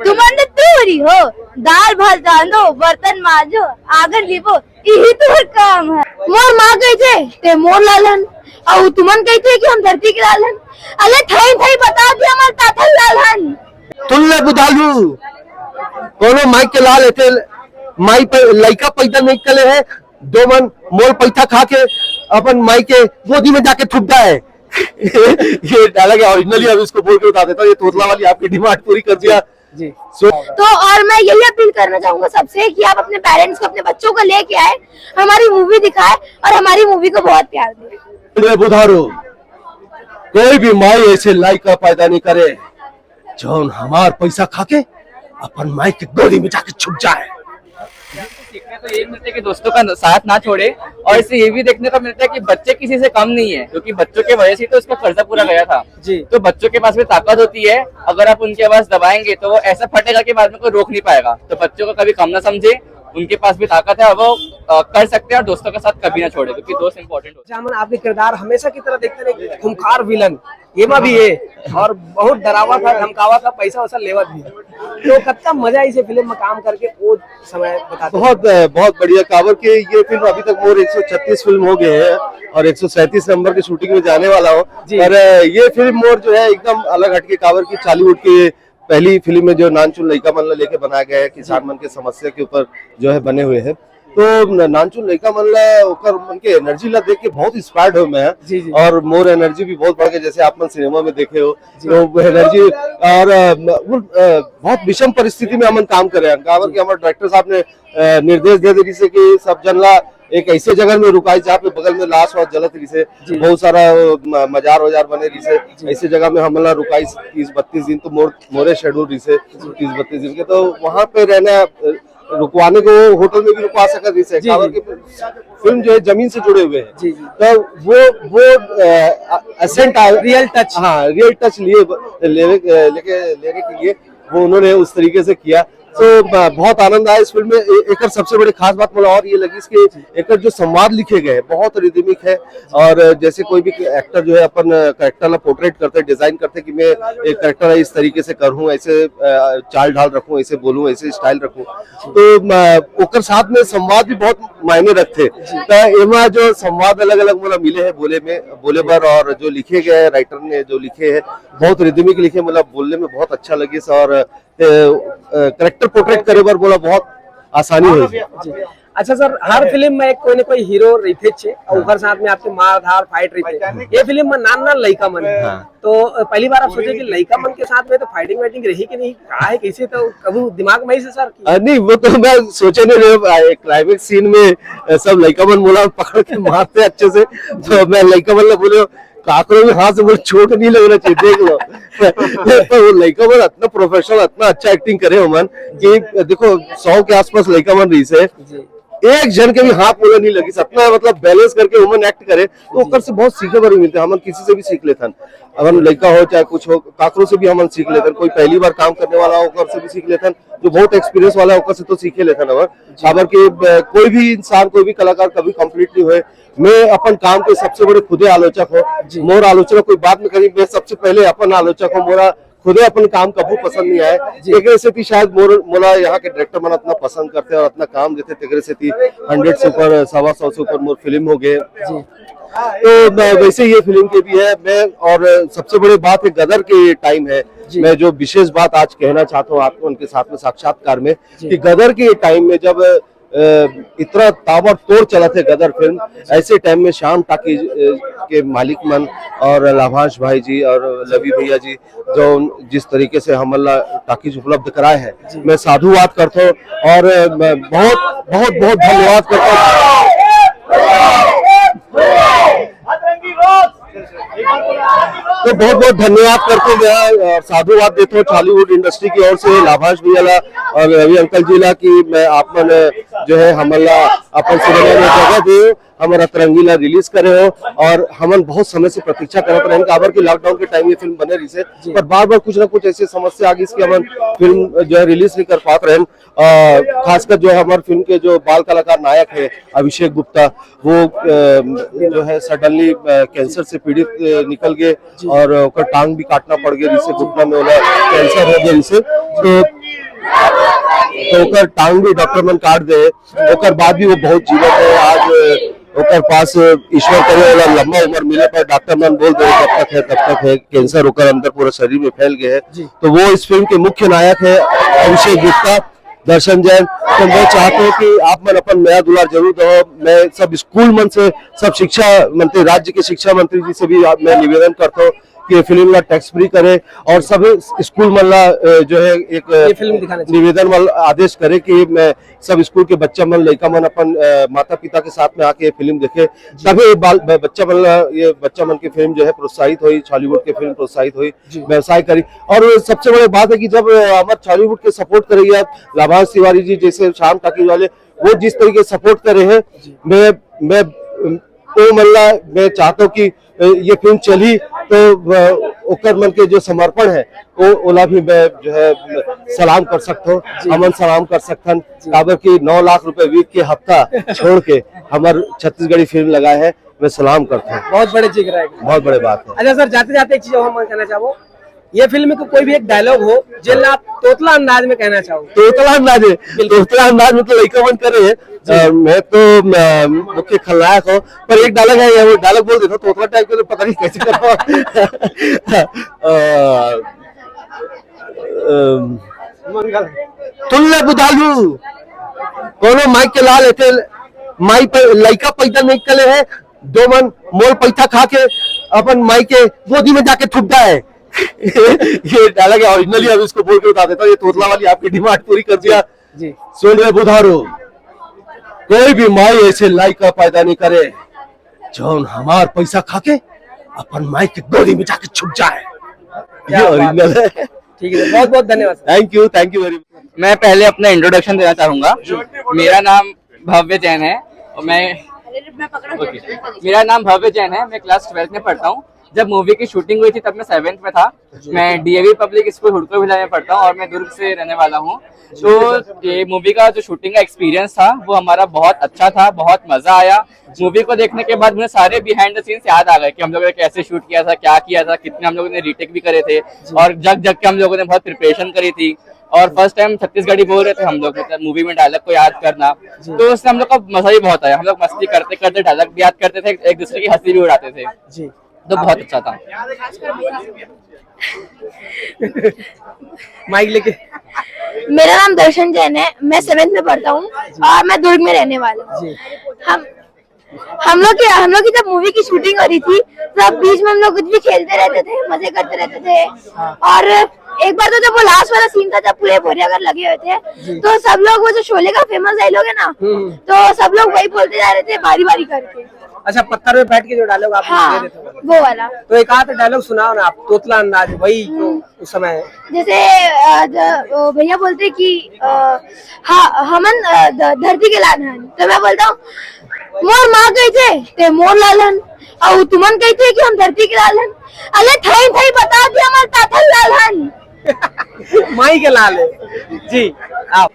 तुमने तूरी हो, दाल भात रांधो, बर्तन मांजो, आंगन लीपो, यही तो काम है। मोर माँ कही थे ते मोर लालन, और तुमन कही थे कि हम धरती के लालन। अरे थई थई बता दिया हमार ताथल लालन। तुल्ले बुधालू कोनो माई के लाल एथे माई पे लइका पैदा नहीं कले है, दो मन मोल पैथा खा के अपन माई के गोदी में जाके थुपदा है। ये डायलॉग ओरिजिनली अब इसको बोल के बता देता हूँ, ये तोतला वाली आपकी डिमांड पूरी कर दिया जी। तो और मैं यही अपील करना चाहूंगा सबसे कि आप अपने पेरेंट्स को, अपने बच्चों को लेके आए, हमारी मूवी दिखाए और हमारी मूवी को बहुत प्यार दें। बुधारो कोई भी माई ऐसे लाइका पैदा नहीं करे जौन हमार पैसा खा के अपन माई के गोदी में जाके छुप जाए। सीखने को यही मिलता है कि दोस्तों का साथ ना छोड़े, और इससे ये भी देखने को मिलता है कि बच्चे किसी से कम नहीं है, क्योंकि बच्चों के वजह से तो उसका कर्जा पूरा गया था जी। तो बच्चों के पास भी ताकत होती है, अगर आप उनकी आवाज दबाएंगे तो वो ऐसा फटेगा कि बाद में कोई रोक नहीं पाएगा। तो बच्चों को कभी कम ना समझे, उनके पास भी ताकत है, वो कर सकते हैं, और दोस्तों के साथ कभी ना छोड़े, क्योंकि दोस्त इम्पोर्टेंट होते हैं। जामन आपके किरदार हमेशा की तरह देखते रहे, खूंखार विलन ये भी है, और बहुत डरावा था, धमकावा था, पैसा वैसा लेवा भी। तो कितना मजा इसे फिल्म में काम करके वो समय बता। बहुत बढ़िया काबर के ये फिल्म अभी तक मोर 136 फिल्म हो गए हैं और 137 नंबर की शूटिंग में जाने वाला हो, और ये फिल्म मोर जो है एकदम अलग हटके काबर की बॉलीवुड की पहली फिल्म में जो नानचुन लइका मन लेके लेके बनाया गया है, किसान मन के समस्या के ऊपर जो है बने हुए हैं। तो नानचुन लइका मन उनके एनर्जी ला देख के बहुत इंस्पायर्ड हो मैं जी। और मोर एनर्जी भी बहुत बढ़ गई, जैसे आप मन सिनेमा में देखे हो तो एनर्जी, और बहुत विषम परिस्थिति में हम काम करे हैं। काबर के हमारे डायरेक्टर साहब ने निर्देश दे दी से कि सब जनला एक ऐसे जगह में रुकाई जहाँ पे बगल में लाश और जलत रही से, बहुत सारा मजार वजार बने रही से, ऐसे जगह में हमला रुकाई 30-32 दिन, तो मोरे शेड्यूल रही से 30-32 दिन के, तो वहाँ पे रहना रुकवाने को होटल में भी रुकवा सका रही से। फिल्म जो है जमीन से जुड़े हुए हैं, तो वो एसेंट रियल टच, हाँ रियल टच लेने के लिए वो उन्होंने उस तरीके से किया। तो बहुत आनंद आया इस फिल्म में। एक सबसे बड़ी खास बात मुझे और ये लगी इसके एक जो संवाद लिखे गए बहुत रिदमिक है, और जैसे कोई भी एक्टर जो है अपन कैरेक्टर ला पोर्ट्रेट करते, डिजाइन करते कि मैं एक कैरेक्टर इस तरीके से करूं, ऐसे चाल ढाल रखूं, ऐसे बोलूं, ऐसे स्टाइल रखूं, तो ओकर साथ में संवाद भी बहुत मायने रखते। तो एमा जो संवाद अलग अलग मतलब मिले हैं बोले बर, और जो लिखे गए राइटर ने जो लिखे हैं बहुत रिदमिक लिखे, मतलब बोलने में बहुत अच्छा लगे, और करेक्टर पोर्ट्रेट करे बर बोला बहुत आसानी हुई। अच्छा सर, हर फिल्म में कोई न कोई हीरो रहते छे, और उधर साथ में आपके मार धार फाइट रहते। ये फिल्म में नान लइका मन, तो पहली बार आप सोचे कि लइका मन के साथ में तो फाइटिंग वाइटिंग रही कि नहीं, कहा है कैसे, तो कभी दिमाग में ही से सर नहीं, वो तो मैं सोचे नहीं। क्लाइमेक्स सीन में सब लइका मन बोला पकड़ के मारते अच्छे से, तो मैं लइका मन बोले काकरों में हाथ से मुझे चोट नहीं लगना चाहिए, देख लो। तो वो लइका मन इतना प्रोफेशनल, इतना अच्छा एक्टिंग करे मन कि देखो 100 के आसपास लइका मन रही से, एक जन के भी हाथ मुझे नहीं लगी, अपना मतलब बैलेंस करके वुमन एक्ट करे, तो ऊपर से बहुत सीखे बर मिलते हैं। हम किसी से भी सीख लेते हैं, अगर लड़का हो चाहे कुछ हो, काकरों से भी हम सीख लेते हैं। कोई पहली बार काम करने वाला हो से भी सीख लेते हैं, जो बहुत एक्सपीरियंस वाला है से तो सीखे लेते हैं। अगर कोई भी इंसान, कोई भी कलाकार कभी कंप्लीट नहीं हुए, मैं अपन काम के सबसे बड़े खुदे आलोचक हो, मोर आलोचना कोई बात में करी, मैं सबसे पहले अपन आलोचक हो, मोरा खुदे अपन काम कभी पसंद नहीं आए, तेरे से थी शायद मोला यहाँ के डायरेक्टर मन इतना पसंद करते और इतना काम देते, तेरे से थी 100 से ऊपर 125 से ऊपर मोर फिल्म हो गए। तो वैसे ये फिल्म के भी है। मैं और सबसे बड़ी बात है गदर के टाइम है, मैं जो विशेष बात आज कहना चाहता हूँ आपको उनके साथ में साक्षात्कार में, कि गदर के टाइम में जब इतना ताबड़तोड़ चला थे गदर फिल्म, ऐसे टाइम में श्याम टाकी के मालिक मन और लाभांश भाई जी और लवी भैया जी जो जिस तरीके से हमला टाकीज उपलब्ध कराए हैं, मैं साधुवाद करता हूँ और मैं बहुत बहुत बहुत धन्यवाद करता हूँ। तो बहुत बहुत धन्यवाद करते हैं, साधुवाद देता हूँ बॉलीवुड इंडस्ट्री की ओर से, लाभांश भैया और रवि अंकल जी ला की मैं आप मन जो है हमला अपन सिनेमा में जगह दे, हमारा तरंगीला रिलीज करे हो, और हम बहुत समय से प्रतीक्षा करते रहे काबर की लॉकडाउन के टाइम ये फिल्म बने रही से, पर बार बार कुछ ना कुछ ऐसी समस्या आ गई इसकी हम फिल्म जो है रिलीज नहीं कर पाते रहे। खासकर जो है हमारे फिल्म के जो बाल कलाकार नायक है अभिषेक गुप्ता, वो जो है सडनली कैंसर से पीड़ित निकल गए और टांग भी काटना पड़ गया, जिससे घुटना में कैंसर हो गया। इसे तो तो ओकर टांग भी डॉक्टर मन काट दे, ओकर बाद भी वो बहुत जीवित है। आज ओकर पास ईश्वर करे वाला लंबा उम्र मिले पर डॉक्टर मन बोल दे जब तक है तब तक है, कैंसर ओकर अंदर पूरा शरीर में फैल गया है। तो वो इस फिल्म के मुख्य नायक है अभिषेक गुप्ता, दर्शन जैन। तो मैं चाहता हूँ कि आप मन अपन नया दुलार जरूर दो। मैं सब स्कूल मन से, सब शिक्षा मंत्री, राज्य के शिक्षा मंत्री जी से भी मैं निवेदन करता हूँ कि ये टैक्स फ्री करे और सभी स्कूल मल्ला जो है एक फिल्म दिखाना चाहिए। निवेदन वाल आदेश करे कि मैं सब स्कूल के बच्चा मन, लड़का मन अपन माता पिता के साथ में आके फिल्म देखे, तभी बच्चा मन की फिल्म जो है प्रोत्साहित हुई, बॉलीवुड की फिल्म प्रोत्साहित हुई, व्यवसाय करी। और सबसे बड़ी बात है कि जब हमारे बॉलीवुड के सपोर्ट कर रही है लाभांश तिवारी जी जैसे शाम टाकीज वाले, वो जिस तरीके से सपोर्ट कर रहे हैं, मैं मैं चाहता हूँ कि ये फिल्म चली तो ओकर मन के जो समर्पण है वो ओला भी मैं जो है सलाम कर सकता हूँ, अमन सलाम कर सकथन। काबर की 9 लाख रुपए वीक के हफ्ता छोड़ के हमार छत्तीसगढ़ी फिल्म लगा है, मैं सलाम करता हूँ। बहुत बड़े जिक्र है, बहुत बड़े बात है। अच्छा सर, जाते जाते एक चीज और मैं कहना चाहूँ, ये फिल्म में कोई भी एक डायलॉग हो जो आप तोतला अंदाज में कहना चाहो। तोतला अंदाज में तो लड़का मन करे है। मैं तो मुख्य खलनायक हूँ, पर एक डायलॉग है, वो डायलॉग बोल देता तोतला टाइप के, पता नहीं कैसे कर तुल्ले बुधालू कोनो माइक के लाल एथे माई पर लड़का पैदा नहीं करे है, दो मन मोल पैसा खा के अपन माई के गोदी में जाके थुपता है। ये डायलॉग है ओरिजिनली, अब इसको बोल के बता देता हूँ। ये तोतला वाली आपकी डिमांड पूरी कर दिया जी। सुन ले बुधारो, कोई भी माई ऐसे लाइका पैदा नहीं करे जो हमार पैसा खा के अपन माई के गोदी में जाके छुप जाए। ये ओरिजिनल है। ठीक है, बहुत बहुत धन्यवाद। Thank you very much. मैं पहले अपना इंट्रोडक्शन देना चाहूंगा। मेरा नाम भव्य जैन है और मेरा नाम भव्य जैन है। मैं क्लास 12th में पढ़ता हूँ। जब मूवी की शूटिंग हुई थी तब मैं 7th में था। मैं डीएवी पब्लिक स्कूल हुडको भिलाई में पढ़ता हूँ और मैं दुर्ग से रहने वाला हूँ। तो ये मूवी का जो शूटिंग का एक्सपीरियंस था वो हमारा बहुत अच्छा था, बहुत मजा आया। मूवी को देखने के बाद मुझे सारे बिहाइंड द सीन्स याद आ गए कि हम लोगों ने कैसे शूट किया था, क्या किया था, कितने हम लोगों ने रीटेक भी करे थे और जग के हम लोगों ने बहुत प्रिपरेशन करी थी। और फर्स्ट टाइम छत्तीसगढ़ी बोल रहे थे हम लोग मूवी में डायलॉग को याद करना, तो उससे हम लोग का मजा भी बहुत आया। हम लोग मस्ती करते करते डायलॉग भी याद करते थे, एक दूसरे की हंसी भी उड़ाते थे जी, तो बहुत अच्छा था। माइक लेके। मेरा नाम दर्शन जैन है, मैं 7th में पढ़ता हूँ और मैं दुर्ग में रहने वाला हूँ। हम लोग की जब मूवी की शूटिंग हो रही थी तब बीच में हम लोग कुछ भी खेलते रहते थे, मजे करते रहते थे। और एक बार तो जब वो लास्ट वाला सीन था जब पूरे बोरियागर लगे हुए थे तो सब लोग, वो जो शोले का फेमस डायलॉग है ना, तो सब लोग वही बोलते जा रहे थे बारी बारी करके। अच्छा, पत्थर में बैठ के जो डायलॉग आप दे रहे थे वो वाला, तो एक आध डायलॉग सुनाओ ना आप, तोतला अंदाज वही जो उस समय। जैसे भैया बोलते कि हमन धरती के लालन, तो मैं बोलता हूँ मोर माँ कही थे ते मोर लालन और तुमन कही थे कि हम धरती के लालन। अरे थाई थाई बता दिया हमारे ताथल लालन। माई के लाल है जी। आप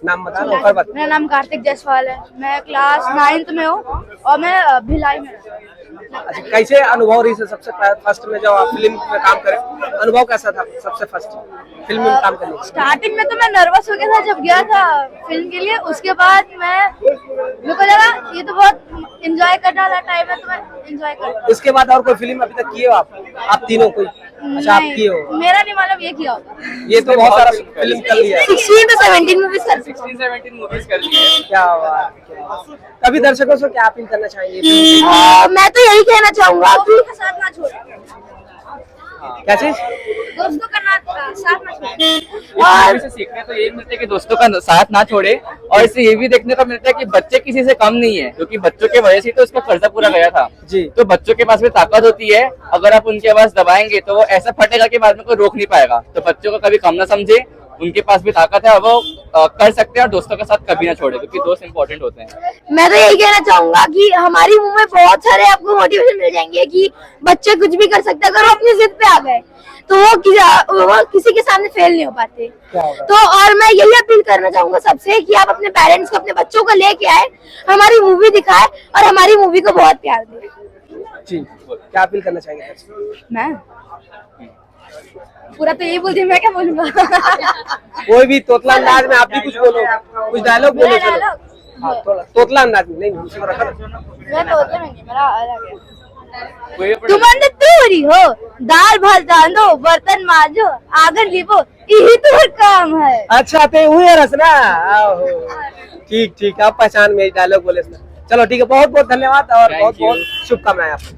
नाम बता दो। मेरा नाम कार्तिक जायसवाल है, मैं क्लास 9th में हूँ और मैं भिलाई में। अच्छा, कैसे अनुभव रही सबसे फर्स्ट में जब आप फिल्म में काम करें, अनुभव कैसा था सबसे फर्स्ट फिल्म में काम करने? स्टार्टिंग में तो मैं नर्वस हो गया था जब गया था फिल्म के लिए। उसके बाद मेरे को लगा ये तो बहुत एंजॉय करने वाला टाइम है, तो मैं एंजॉय कर। उसके बाद और कोई फिल्म अभी तक किए हो आप तीनों कोई? अच्छा, आप किए हो? मेरा नहीं मालूम ये किया होगा। ये तो बहुत सारा फिल्म कर लिया है। 16 to 17 मूवीज कर 16-17 मूवीज कर ली है। क्या बात। कभी दर्शकों से क्या अपील करना चाहेंगे? मैं तो यही कहना चाहूंगा कि साथ ना छोड़ें। क्या चीज? दोस्तों का साथ ना छोड़ें। और इससे सीखने को ये मिलता है कि दोस्तों का साथ ना छोड़े, और इससे ये भी देखने को मिलता है कि बच्चे किसी से कम नहीं है, क्योंकि बच्चों के वजह से तो उसका कर्जा पूरा गया था जी। तो बच्चों के पास भी ताकत होती है, अगर आप उनकी आवाज दबाएंगे तो वो ऐसा फटेगा कि बाद में कोई रोक नहीं पाएगा। तो बच्चों को कभी कम ना समझे, उनके पास भी ताकत है, वो कर सकते हैं और दोस्तों के साथ कभी ना छोड़े, क्योंकि दोस्त इम्पोर्टेंट होते हैं। मैं तो यही कहना चाहूंगा कि हमारी मुंह में बहुत सारे आपको मोटिवेशन मिल जाएंगे कि बच्चे कुछ भी कर सकते हैं अगर वो अपनी जिद पे आ गए तो वो किसी के सामने फेल नहीं हो पाते। तो और मैं यही अपील करना चाहूंगा सबसे कि आप अपने पेरेंट्स को, अपने बच्चों को लेके आए, हमारी मूवी दिखाए और हमारी मूवी को बहुत प्यार दें जी। क्या अपील करना चाहेंगे? मैं पूरा तो यही बोलती हूँ, मैं क्या बोलूंगा। कोई भी तोतला अंदाज में आप भी कुछ बोलो, कुछ डायलॉग बोलो। मेरा चलो dialogue? हाँ, थोड़ा तोतला अंदाज में, नहीं उसी को रखा। मैं तो होते नहीं, मेरा अलग है। कोई तुम अंदर तूरी हो, दाल भात रांधो, बर्तन मांजो, आंगन लीपो, यही तुम्हारा काम है। अच्छा ते हुए रसना। आहो। ठीक ठीक, आप पहचान में डायलॉग बोले। चलो ठीक है, बहुत बहुत धन्यवाद और Thank बहुत बहुत you. शुभकामनाएं आपको।